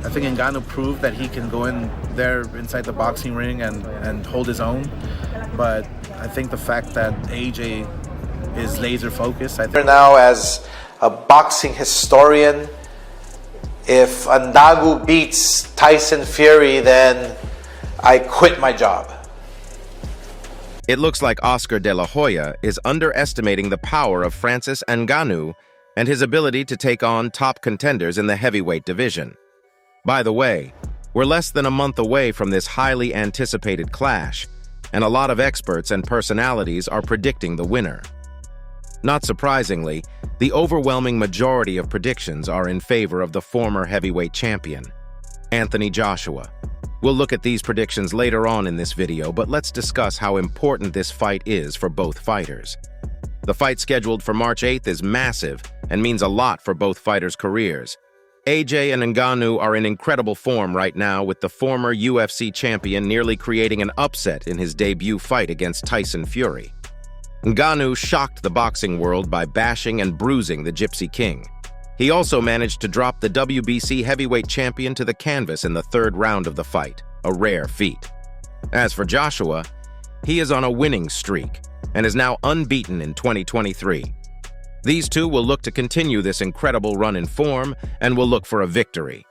I think Ngannou proved that he can go in there inside the boxing ring and hold his own. But I think the fact that AJ is laser focused. I think now, as a boxing historian, if Ngannou beats Tyson Fury, then I quit my job. It looks like Oscar De La Hoya is underestimating the power of Francis Ngannou and his ability to take on top contenders in the heavyweight division. By the way, we're less than a month away from this highly anticipated clash, and a lot of experts and personalities are predicting the winner. Not surprisingly, the overwhelming majority of predictions are in favor of the former heavyweight champion, Anthony Joshua. We'll look at these predictions later on in this video, but let's discuss how important this fight is for both fighters. The fight scheduled for March 8th is massive and means a lot for both fighters' careers. AJ and Ngannou are in incredible form right now, with the former UFC champion nearly creating an upset in his debut fight against Tyson Fury. Ngannou shocked the boxing world by bashing and bruising the Gypsy King. He also managed to drop the WBC heavyweight champion to the canvas in the third round of the fight, a rare feat. As for Joshua, he is on a winning streak and is now unbeaten in 2023. These two will look to continue this incredible run in form and will look for a victory.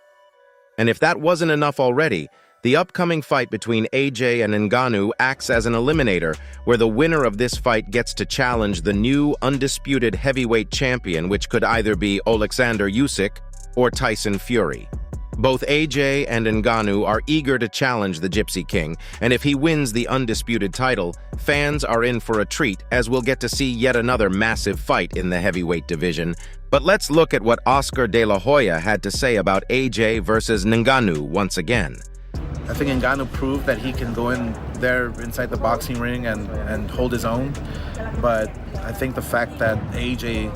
And if that wasn't enough already, the upcoming fight between AJ and Ngannou acts as an eliminator, where the winner of this fight gets to challenge the new undisputed heavyweight champion, which could either be Alexander Usyk or Tyson Fury. Both AJ and Ngannou are eager to challenge the Gypsy King, and if he wins the undisputed title, fans are in for a treat, as we'll get to see yet another massive fight in the heavyweight division. But let's look at what Oscar De La Hoya had to say about AJ versus Ngannou once again. I think Ngannou proved that he can go in there inside the boxing ring and hold his own. But I think the fact that AJ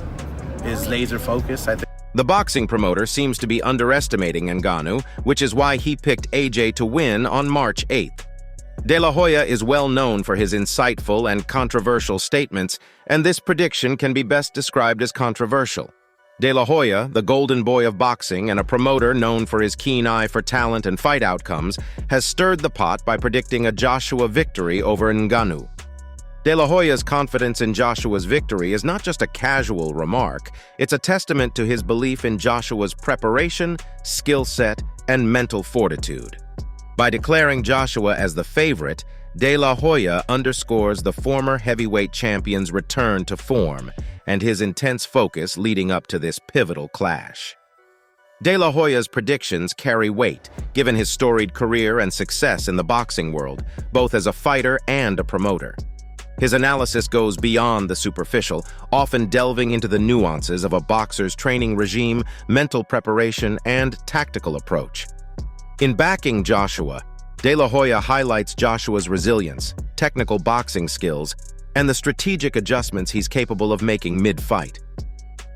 is laser focused, I think the boxing promoter seems to be underestimating Ngannou, which is why he picked AJ to win on March 8th. De La Hoya is well known for his insightful and controversial statements, and this prediction can be best described as controversial. De La Hoya, the golden boy of boxing and a promoter known for his keen eye for talent and fight outcomes, has stirred the pot by predicting a Joshua victory over Ngannou. De La Hoya's confidence in Joshua's victory is not just a casual remark, it's a testament to his belief in Joshua's preparation, skill set, and mental fortitude. By declaring Joshua as the favorite, De La Hoya underscores the former heavyweight champion's return to form and his intense focus leading up to this pivotal clash. De La Hoya's predictions carry weight, given his storied career and success in the boxing world, both as a fighter and a promoter. His analysis goes beyond the superficial, often delving into the nuances of a boxer's training regime, mental preparation, and tactical approach. In backing Joshua, De La Hoya highlights Joshua's resilience, technical boxing skills, and the strategic adjustments he's capable of making mid-fight.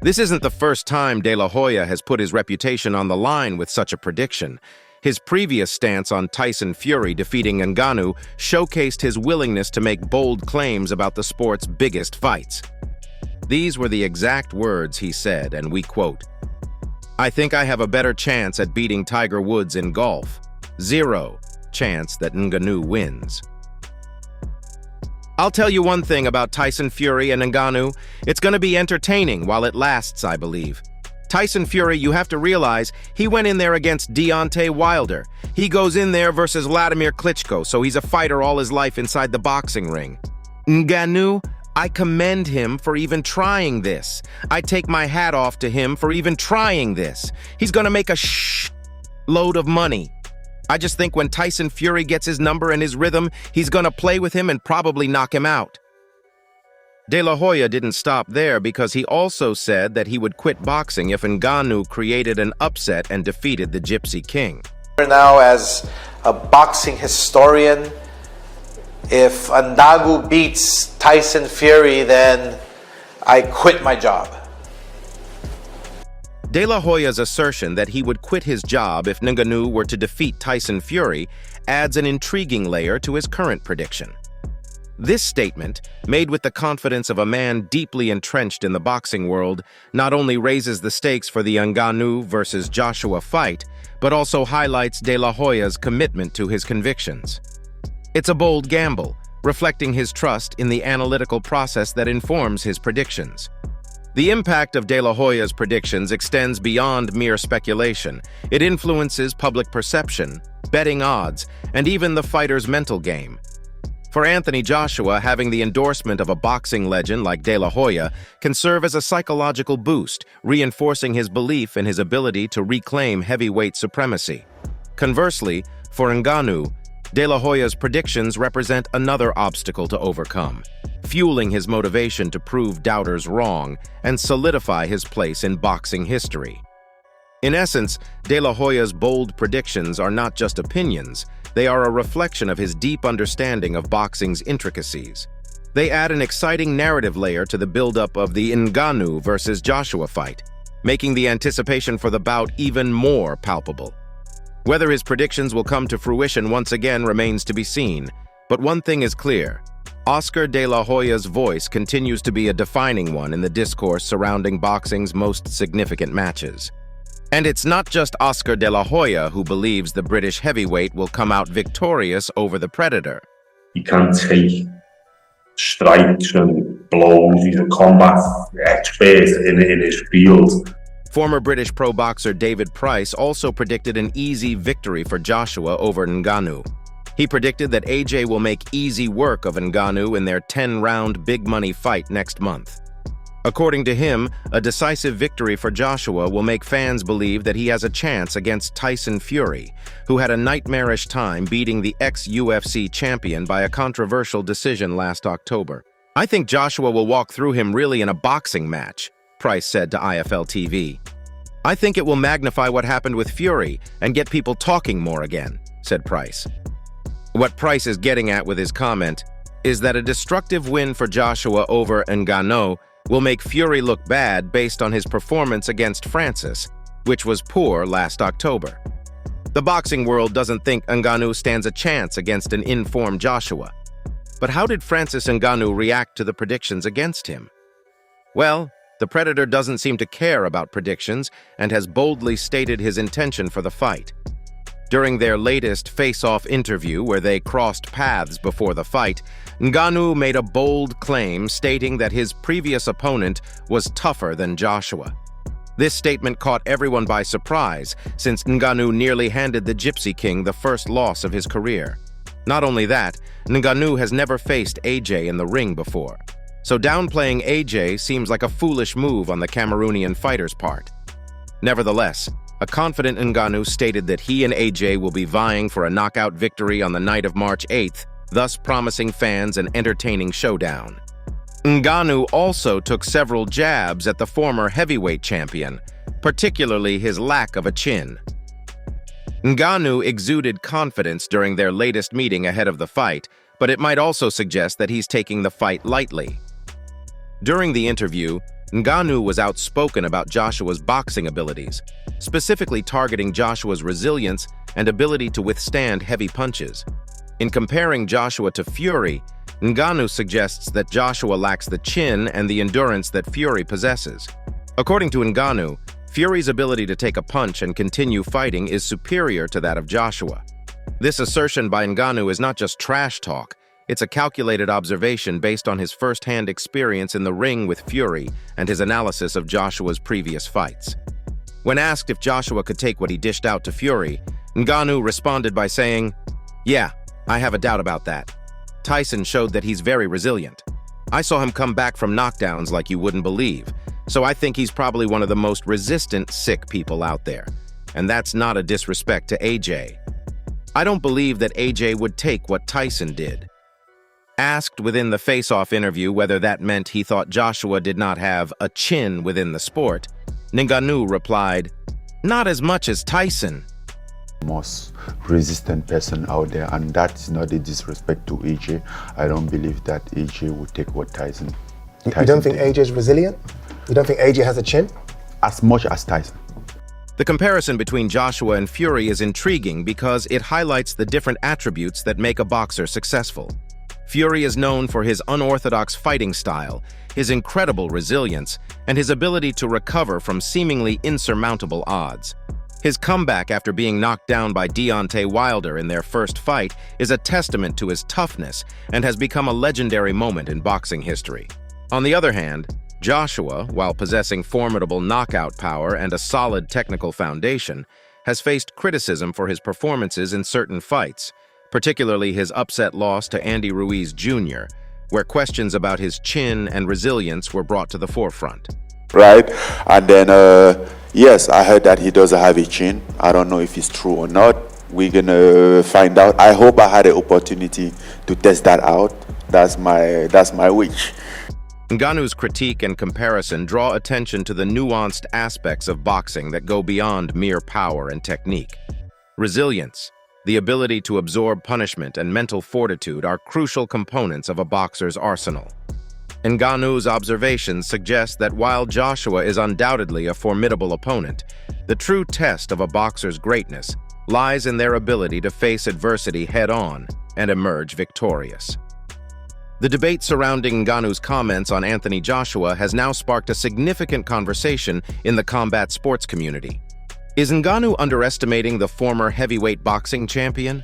This isn't the first time De La Hoya has put his reputation on the line with such a prediction. His previous stance on Tyson Fury defeating Ngannou showcased his willingness to make bold claims about the sport's biggest fights. These were the exact words he said, and we quote, "I think I have a better chance at beating Tiger Woods in golf. 0 chance that Ngannou wins." I'll tell you one thing about Tyson Fury and Ngannou. It's going to be entertaining while it lasts, I believe. Tyson Fury, you have to realize, he went in there against Deontay Wilder. He goes in there versus Vladimir Klitschko, so he's a fighter all his life inside the boxing ring. Ngannou, I commend him for even trying this. I take my hat off to him for even trying this. He's gonna make a load of money. I just think when Tyson Fury gets his number and his rhythm, he's gonna play with him and probably knock him out. De La Hoya didn't stop there, because he also said that he would quit boxing if Ngannou created an upset and defeated the Gypsy King. Now, as a boxing historian, if Ngannou beats Tyson Fury, then I quit my job. De La Hoya's assertion that he would quit his job if Ngannou were to defeat Tyson Fury adds an intriguing layer to his current prediction. This statement, made with the confidence of a man deeply entrenched in the boxing world, not only raises the stakes for the Ngannou versus Joshua fight, but also highlights De La Hoya's commitment to his convictions. It's a bold gamble, reflecting his trust in the analytical process that informs his predictions. The impact of De La Hoya's predictions extends beyond mere speculation. It influences public perception, betting odds, and even the fighter's mental game. For Anthony Joshua, having the endorsement of a boxing legend like De La Hoya can serve as a psychological boost, reinforcing his belief in his ability to reclaim heavyweight supremacy. Conversely, for Ngannou, De La Hoya's predictions represent another obstacle to overcome, fueling his motivation to prove doubters wrong and solidify his place in boxing history. In essence, De La Hoya's bold predictions are not just opinions, they are a reflection of his deep understanding of boxing's intricacies. They add an exciting narrative layer to the buildup of the Ngannou versus Joshua fight, making the anticipation for the bout even more palpable. Whether his predictions will come to fruition once again remains to be seen, but one thing is clear. Oscar De La Hoya's voice continues to be a defining one in the discourse surrounding boxing's most significant matches. And it's not just Oscar De La Hoya who believes the British heavyweight will come out victorious over the Predator. He can take strikes and blows. He's a combat expert in his field. Former British pro boxer David Price also predicted an easy victory for Joshua over Ngannou. He predicted that AJ will make easy work of Ngannou in their 10-round big-money fight next month. According to him, a decisive victory for Joshua will make fans believe that he has a chance against Tyson Fury, who had a nightmarish time beating the ex-UFC champion by a controversial decision last October. "I think Joshua will walk through him really in a boxing match," Price said to IFL TV. "I think it will magnify what happened with Fury and get people talking more again," said Price. What Price is getting at with his comment is that a destructive win for Joshua over Ngannou will make Fury look bad based on his performance against Francis, which was poor last October. The boxing world doesn't think Ngannou stands a chance against an informed Joshua. But how did Francis Ngannou react to the predictions against him? Well, the Predator doesn't seem to care about predictions and has boldly stated his intention for the fight. During their latest face-off interview where they crossed paths before the fight, Ngannou made a bold claim stating that his previous opponent was tougher than Joshua. This statement caught everyone by surprise since Ngannou nearly handed the Gypsy King the first loss of his career. Not only that, Ngannou has never faced AJ in the ring before. So downplaying AJ seems like a foolish move on the Cameroonian fighter's part. Nevertheless, a confident Ngannou stated that he and AJ will be vying for a knockout victory on the night of March 8th, thus promising fans an entertaining showdown. Ngannou also took several jabs at the former heavyweight champion, particularly his lack of a chin. Ngannou exuded confidence during their latest meeting ahead of the fight, but it might also suggest that he's taking the fight lightly. During the interview, Ngannou was outspoken about Joshua's boxing abilities, specifically targeting Joshua's resilience and ability to withstand heavy punches. In comparing Joshua to Fury, Ngannou suggests that Joshua lacks the chin and the endurance that Fury possesses. According to Ngannou, Fury's ability to take a punch and continue fighting is superior to that of Joshua. This assertion by Ngannou is not just trash talk, it's a calculated observation based on his first-hand experience in the ring with Fury and his analysis of Joshua's previous fights. When asked if Joshua could take what he dished out to Fury, Ngannou responded by saying, "Yeah, I have a doubt about that. Tyson showed that he's very resilient. I saw him come back from knockdowns like you wouldn't believe, so I think he's probably one of the most resistant, sick people out there. And that's not a disrespect to AJ. I don't believe that AJ would take what Tyson did." Asked within the face-off interview whether that meant he thought Joshua did not have a chin within the sport, Ngannou replied, "Not as much as Tyson." Most resistant person out there, and that's not a disrespect to AJ. I don't believe that AJ would take what Tyson You don't think AJ is resilient? You don't think AJ has a chin? as much as Tyson. The comparison between Joshua and Fury is intriguing because it highlights the different attributes that make a boxer successful. Fury is known for his unorthodox fighting style, his incredible resilience, and his ability to recover from seemingly insurmountable odds. His comeback after being knocked down by Deontay Wilder in their first fight is a testament to his toughness and has become a legendary moment in boxing history. On the other hand, Joshua, while possessing formidable knockout power and a solid technical foundation, has faced criticism for his performances in certain fights, particularly his upset loss to Andy Ruiz Jr., where questions about his chin and resilience were brought to the forefront. Right? And then, yes, I heard that he doesn't have a chin. I don't know if it's true or not. We're gonna find out. I hope I had an opportunity to test that out. That's my wish. Ngannou's critique and comparison draw attention to the nuanced aspects of boxing that go beyond mere power and technique. Resilience, the ability to absorb punishment, and mental fortitude are crucial components of a boxer's arsenal. Ngannou's observations suggest that while Joshua is undoubtedly a formidable opponent, the true test of a boxer's greatness lies in their ability to face adversity head-on and emerge victorious. The debate surrounding Ngannou's comments on Anthony Joshua has now sparked a significant conversation in the combat sports community. Is Ngannou underestimating the former heavyweight boxing champion?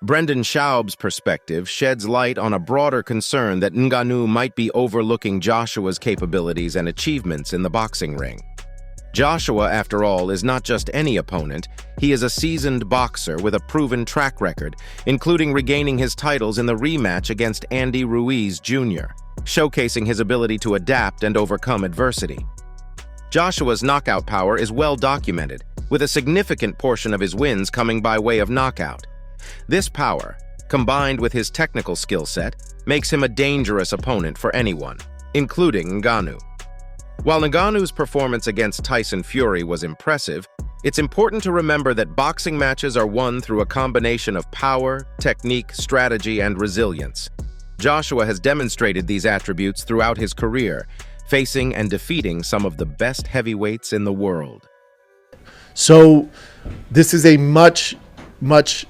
Brendan Schaub's perspective sheds light on a broader concern that Ngannou might be overlooking Joshua's capabilities and achievements in the boxing ring. Joshua, after all, is not just any opponent. He is a seasoned boxer with a proven track record, including regaining his titles in the rematch against Andy Ruiz Jr., showcasing his ability to adapt and overcome adversity. Joshua's knockout power is well documented, with a significant portion of his wins coming by way of knockout. This power, combined with his technical skill set, makes him a dangerous opponent for anyone, including Ngannou. While Ngannou's performance against Tyson Fury was impressive, it's important to remember that boxing matches are won through a combination of power, technique, strategy, and resilience. Joshua has demonstrated these attributes throughout his career, facing and defeating some of the best heavyweights in the world. So this is a much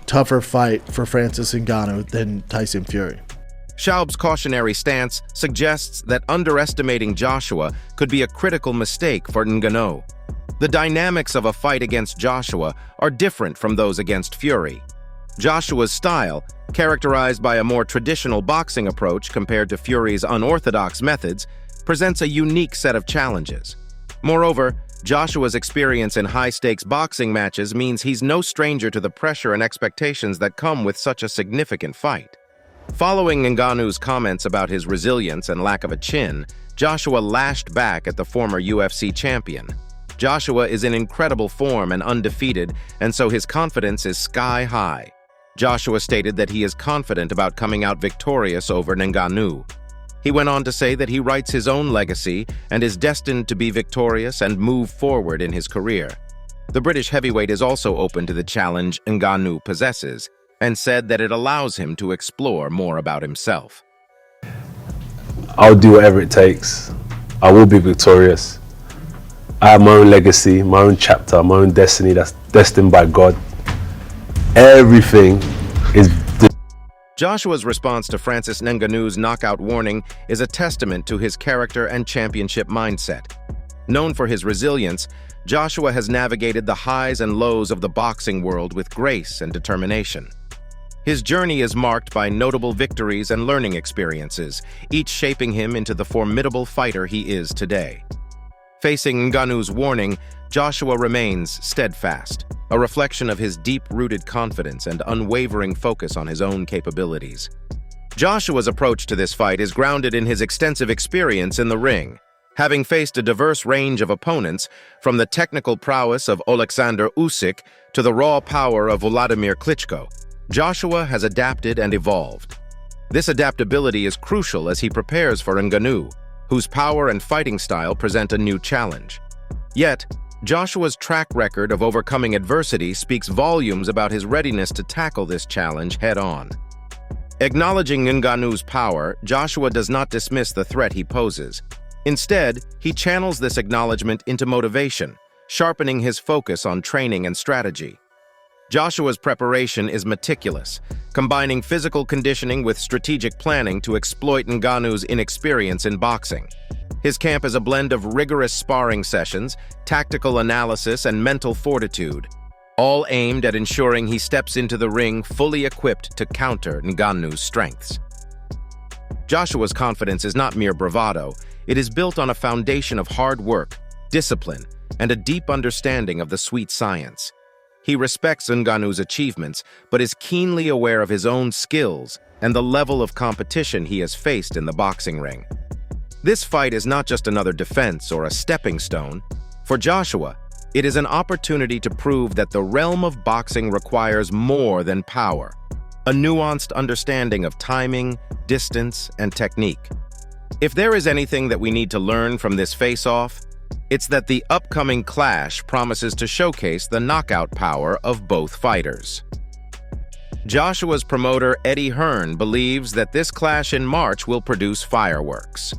tougher fight for Francis Ngannou than Tyson Fury. Schaub's cautionary stance suggests that underestimating Joshua could be a critical mistake for Ngannou. The dynamics of a fight against Joshua are different from those against Fury. Joshua's style, characterized by a more traditional boxing approach compared to Fury's unorthodox methods, presents a unique set of challenges. Moreover, Joshua's experience in high-stakes boxing matches means he's no stranger to the pressure and expectations that come with such a significant fight. Following Ngannou's comments about his resilience and lack of a chin, Joshua lashed back at the former UFC champion. Joshua is in incredible form and undefeated, and so his confidence is sky high. Joshua stated that he is confident about coming out victorious over Ngannou. He went on to say that he writes his own legacy and is destined to be victorious and move forward in his career. The British heavyweight is also open to the challenge Ngannou possesses, and said that it allows him to explore more about himself. I'll do whatever it takes. I will be victorious. I have my own legacy, my own chapter, my own destiny that's destined by God. Everything is... Joshua's response to Francis Ngannou's knockout warning is a testament to his character and championship mindset. Known for his resilience, Joshua has navigated the highs and lows of the boxing world with grace and determination. His journey is marked by notable victories and learning experiences, each shaping him into the formidable fighter he is today. Facing Ngannou's warning, Joshua remains steadfast, a reflection of his deep-rooted confidence and unwavering focus on his own capabilities. Joshua's approach to this fight is grounded in his extensive experience in the ring. Having faced a diverse range of opponents, from the technical prowess of Oleksandr Usyk to the raw power of Vladimir Klitschko, Joshua has adapted and evolved. This adaptability is crucial as he prepares for Ngannou, whose power and fighting style present a new challenge. Yet, Joshua's track record of overcoming adversity speaks volumes about his readiness to tackle this challenge head-on. Acknowledging Ngannou's power, Joshua does not dismiss the threat he poses. Instead, he channels this acknowledgement into motivation, sharpening his focus on training and strategy. Joshua's preparation is meticulous, combining physical conditioning with strategic planning to exploit Ngannou's inexperience in boxing. His camp is a blend of rigorous sparring sessions, tactical analysis, and mental fortitude, all aimed at ensuring he steps into the ring fully equipped to counter Ngannou's strengths. Joshua's confidence is not mere bravado. It is built on a foundation of hard work, discipline, and a deep understanding of the sweet science. He respects Ngannou's achievements, but is keenly aware of his own skills and the level of competition he has faced in the boxing ring. This fight is not just another defense or a stepping stone. For Joshua, it is an opportunity to prove that the realm of boxing requires more than power, a nuanced understanding of timing, distance, and technique. If there is anything that we need to learn from this face-off, it's that the upcoming clash promises to showcase the knockout power of both fighters. Joshua's promoter Eddie Hearn believes that this clash in March will produce fireworks.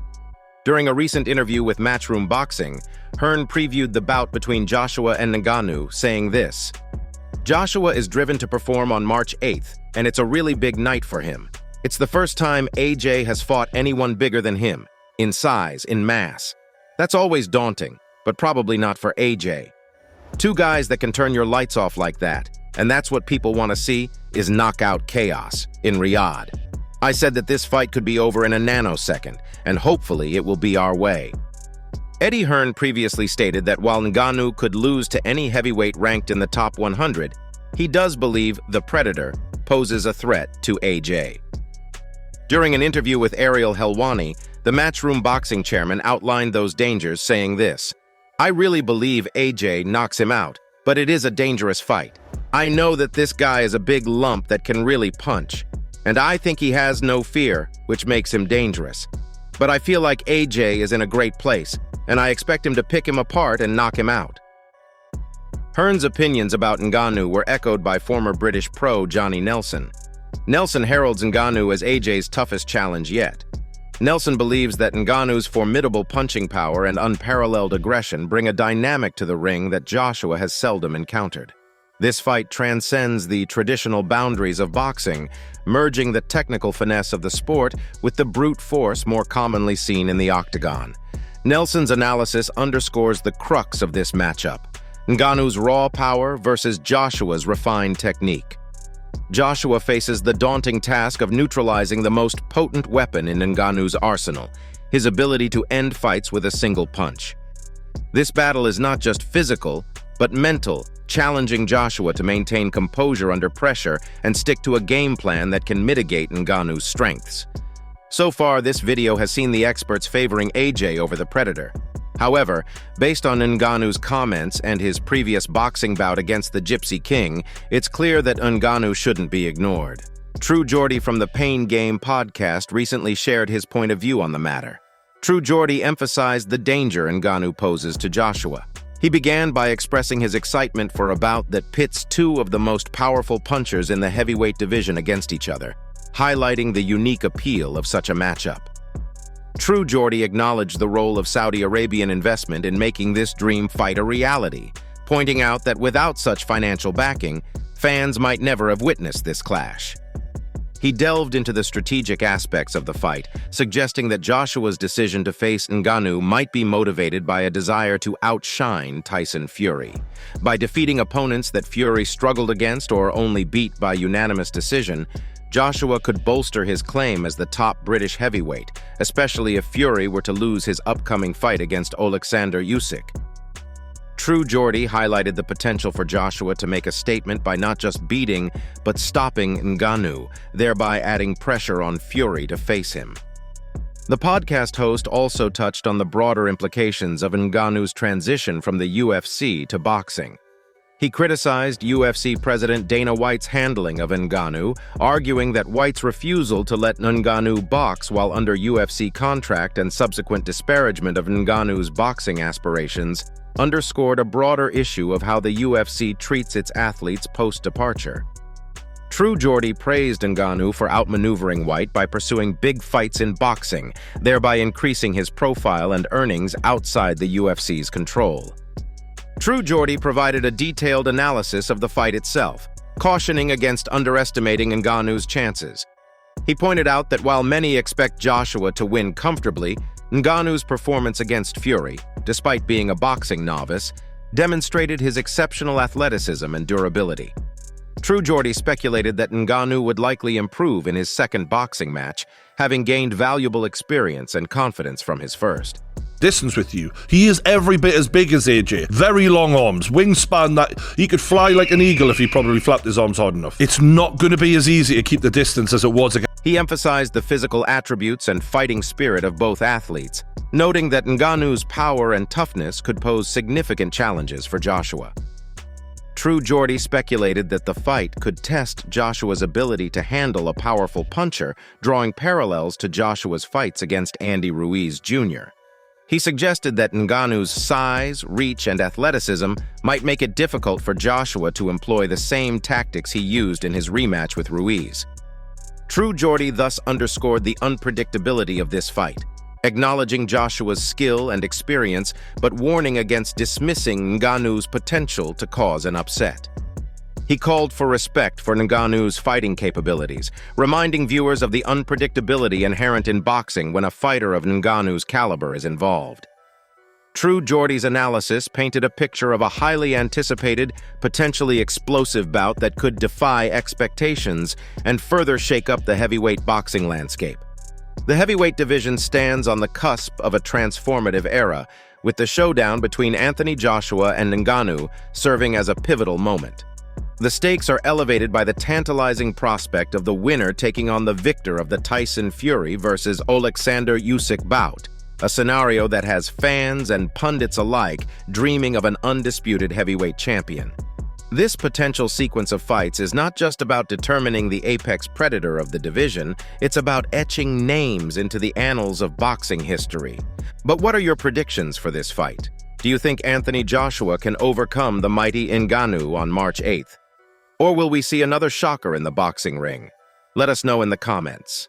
During a recent interview with Matchroom Boxing, Hearn previewed the bout between Joshua and Ngannou, saying this: "Joshua is driven to perform on March 8th, and it's a really big night for him. It's the first time AJ has fought anyone bigger than him, in size, in mass. That's always daunting, but probably not for AJ. Two guys that can turn your lights off like that, and that's what people want to see, is knockout chaos in Riyadh. I said that this fight could be over in a nanosecond, and hopefully it will be our way." Eddie Hearn previously stated that while Ngannou could lose to any heavyweight ranked in the top 100, he does believe the Predator poses a threat to AJ. During an interview with Ariel Helwani, the Matchroom Boxing chairman outlined those dangers, saying this: "I really believe AJ knocks him out, but it is a dangerous fight. I know that this guy is a big lump that can really punch, and I think he has no fear, which makes him dangerous. But I feel like AJ is in a great place, and I expect him to pick him apart and knock him out." Hearn's opinions about Ngannou were echoed by former British pro Johnny Nelson. Nelson heralds Ngannou as AJ's toughest challenge yet. Nelson believes that Ngannou's formidable punching power and unparalleled aggression bring a dynamic to the ring that Joshua has seldom encountered. This fight transcends the traditional boundaries of boxing, merging the technical finesse of the sport with the brute force more commonly seen in the octagon. Nelson's analysis underscores the crux of this matchup: Ngannou's raw power versus Joshua's refined technique. Joshua faces the daunting task of neutralizing the most potent weapon in Ngannou's arsenal, his ability to end fights with a single punch. This battle is not just physical, but mental, challenging Joshua to maintain composure under pressure and stick to a game plan that can mitigate Ngannou's strengths. So far, this video has seen the experts favoring AJ over the Predator. However, based on Ngannou's comments and his previous boxing bout against the Gypsy King, it's clear that Ngannou shouldn't be ignored. True Geordie from the Pain Game podcast recently shared his point of view on the matter. True Geordie emphasized the danger Ngannou poses to Joshua. He began by expressing his excitement for a bout that pits two of the most powerful punchers in the heavyweight division against each other, highlighting the unique appeal of such a matchup. True Geordie acknowledged the role of Saudi Arabian investment in making this dream fight a reality, pointing out that without such financial backing, fans might never have witnessed this clash. He delved into the strategic aspects of the fight, suggesting that Joshua's decision to face Ngannou might be motivated by a desire to outshine Tyson Fury. By defeating opponents that Fury struggled against or only beat by unanimous decision, Joshua could bolster his claim as the top British heavyweight, especially if Fury were to lose his upcoming fight against Alexander Usyk. True Geordie highlighted the potential for Joshua to make a statement by not just beating, but stopping Ngannou, thereby adding pressure on Fury to face him. The podcast host also touched on the broader implications of Ngannou's transition from the UFC to boxing. He criticized UFC President Dana White's handling of Ngannou, arguing that White's refusal to let Ngannou box while under UFC contract and subsequent disparagement of Ngannou's boxing aspirations underscored a broader issue of how the UFC treats its athletes post-departure. True Geordie praised Ngannou for outmaneuvering White by pursuing big fights in boxing, thereby increasing his profile and earnings outside the UFC's control. True Geordie provided a detailed analysis of the fight itself, cautioning against underestimating Ngannou's chances. He pointed out that while many expect Joshua to win comfortably, Ngannou's performance against Fury, despite being a boxing novice, demonstrated his exceptional athleticism and durability. True Geordie speculated that Ngannou would likely improve in his second boxing match, having gained valuable experience and confidence from his first. Distance with you. He is every bit as big as AJ. Very long arms, wingspan that he could fly like an eagle if he probably flapped his arms hard enough. It's not going to be as easy to keep the distance as it was against. He emphasized the physical attributes and fighting spirit of both athletes, noting that Ngannou's power and toughness could pose significant challenges for Joshua. True Geordie speculated that the fight could test Joshua's ability to handle a powerful puncher, drawing parallels to Joshua's fights against Andy Ruiz Jr. He suggested that Ngannou's size, reach, and athleticism might make it difficult for Joshua to employ the same tactics he used in his rematch with Ruiz. True Geordie thus underscored the unpredictability of this fight, acknowledging Joshua's skill and experience, but warning against dismissing Ngannou's potential to cause an upset. He called for respect for Ngannou's fighting capabilities, reminding viewers of the unpredictability inherent in boxing when a fighter of Ngannou's caliber is involved. True Geordie's analysis painted a picture of a highly anticipated, potentially explosive bout that could defy expectations and further shake up the heavyweight boxing landscape. The heavyweight division stands on the cusp of a transformative era, with the showdown between Anthony Joshua and Ngannou serving as a pivotal moment. The stakes are elevated by the tantalizing prospect of the winner taking on the victor of the Tyson Fury versus Alexander Usyk bout, a scenario that has fans and pundits alike dreaming of an undisputed heavyweight champion. This potential sequence of fights is not just about determining the apex predator of the division, it's about etching names into the annals of boxing history. But what are your predictions for this fight? Do you think Anthony Joshua can overcome the mighty Ngannou on March 8th? Or will we see another shocker in the boxing ring? Let us know in the comments.